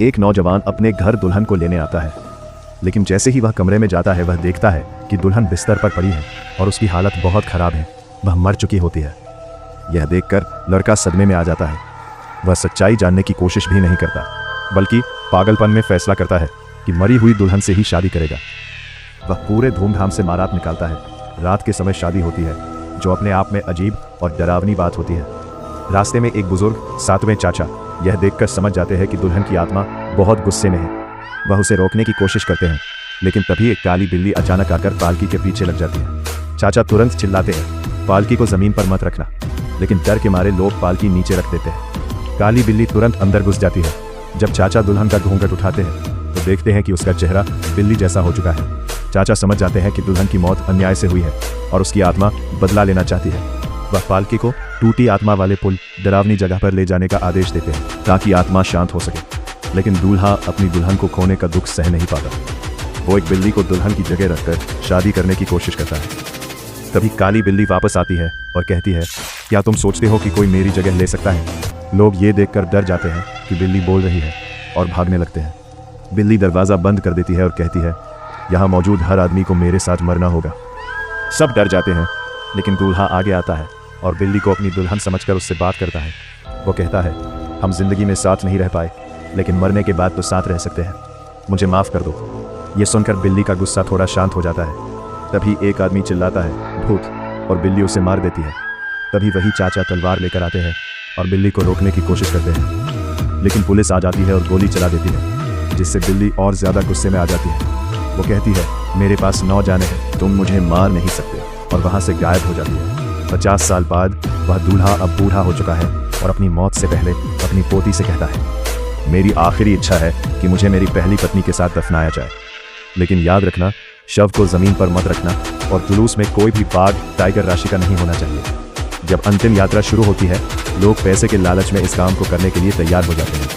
एक नौजवान अपने घर दुल्हन को लेने आता है, लेकिन जैसे ही वह कमरे में जाता है वह देखता है कि दुल्हन बिस्तर पर पड़ी है और उसकी हालत बहुत खराब है, वह मर चुकी होती है। यह देखकर लड़का सदमे में आ जाता है। वह सच्चाई जानने की कोशिश भी नहीं करता, बल्कि पागलपन में फैसला करता है कि मरी हुई दुल्हन से ही शादी करेगा। वह पूरे धूमधाम से बारात निकालता है। रात के समय शादी होती है, जो अपने आप में अजीब और डरावनी बात होती है। रास्ते में एक बुजुर्ग 7वें चाचा यह देखकर समझ जाते हैं कि दुल्हन की आत्मा बहुत गुस्से में है। वह उसे रोकने की कोशिश करते हैं, लेकिन तभी एक काली बिल्ली अचानक आकर पालकी के पीछे लग जाती है। चाचा तुरंत चिल्लाते हैं, पालकी को जमीन पर मत रखना, लेकिन डर के मारे लोग पालकी नीचे रख देते हैं। काली बिल्ली तुरंत अंदर घुस जाती है। जब चाचा दुल्हन का घूंघट उठाते हैं तो देखते हैं कि उसका चेहरा बिल्ली जैसा हो चुका है। चाचा समझ जाते हैं कि दुल्हन की मौत अन्याय से हुई है और उसकी आत्मा बदला लेना चाहती है। वह पालकी को टूटी आत्मा वाले पुल डरावनी जगह पर ले जाने का आदेश देते हैं ताकि आत्मा शांत हो सके, लेकिन दूल्हा अपनी दुल्हन को खोने का दुख सह नहीं पाता। वो एक बिल्ली को दुल्हन की जगह रखकर शादी करने की कोशिश करता है। तभी काली बिल्ली वापस आती है और कहती है, क्या तुम सोचते हो कि कोई मेरी जगह ले सकता है? लोग ये देखकर डर जाते हैं कि बिल्ली बोल रही है और भागने लगते हैं। बिल्ली दरवाज़ा बंद कर देती है और कहती है, यहाँ मौजूद हर आदमी को मेरे साथ मरना होगा। सब डर जाते हैं, लेकिन दूल्हा आगे आता है और बिल्ली को अपनी दुल्हन समझकर उससे बात करता है। वो कहता है, हम जिंदगी में साथ नहीं रह पाए, लेकिन मरने के बाद तो साथ रह सकते हैं, मुझे माफ़ कर दो। ये सुनकर बिल्ली का गुस्सा थोड़ा शांत हो जाता है। तभी एक आदमी चिल्लाता है, भूत, और बिल्ली उसे मार देती है। तभी वही चाचा तलवार लेकर आते हैं और बिल्ली को रोकने की कोशिश करते हैं, लेकिन पुलिस आ जाती है और गोली चला देती है, जिससे बिल्ली और ज़्यादा गुस्से में आ जाती है। वो कहती है, मेरे पास 9 जाने हैं, तुम मुझे मार नहीं सकते, और वहाँ से गायब हो जाती है। 50 साल बाद वह दूल्हा अब बूढ़ा हो चुका है और अपनी मौत से पहले अपनी पोती से कहता है, मेरी आखिरी इच्छा है कि मुझे मेरी पहली पत्नी के साथ दफनाया जाए, लेकिन याद रखना, शव को ज़मीन पर मत रखना और जुलूस में कोई भी बाघ, टाइगर राशि का नहीं होना चाहिए। जब अंतिम यात्रा शुरू होती है, लोग पैसे के लालच में इस काम को करने के लिए तैयार हो जाते हैं,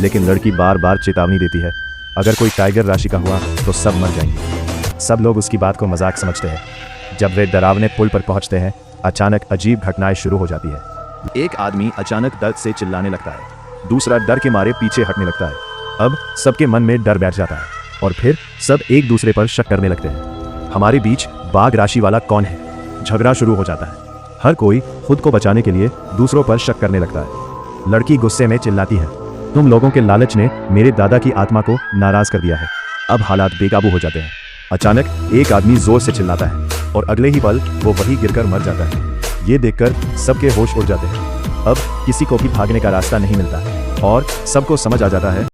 लेकिन लड़की बार बार चेतावनी देती है, अगर कोई टाइगर राशि का हुआ तो सब मर जाएंगे। सब लोग उसकी बात को मजाक समझते हैं। जब वे डरावने पुल पर पहुंचते हैं, अचानक अजीब घटनाएं शुरू हो जाती है। एक आदमी अचानक दर्द से चिल्लाने लगता है, दूसरा डर के मारे पीछे हटने लगता है। अब सबके मन में डर बैठ जाता है और फिर सब एक दूसरे पर शक करने लगते हैं। हमारे बीच बाघ राशि वाला कौन है? झगड़ा शुरू हो जाता है। हर कोई खुद को बचाने के लिए दूसरों पर शक करने लगता है। लड़की गुस्से में चिल्लाती है, तुम लोगों के लालच ने मेरे दादा की आत्मा को नाराज कर दिया है। अब हालात बेकाबू हो जाते हैं। अचानक एक आदमी जोर से चिल्लाता है और अगले ही पल वो वहीं गिरकर मर जाता है। ये देखकर सबके होश उड़ जाते हैं। अब किसी को भी भागने का रास्ता नहीं मिलता और सबको समझ आ जाता है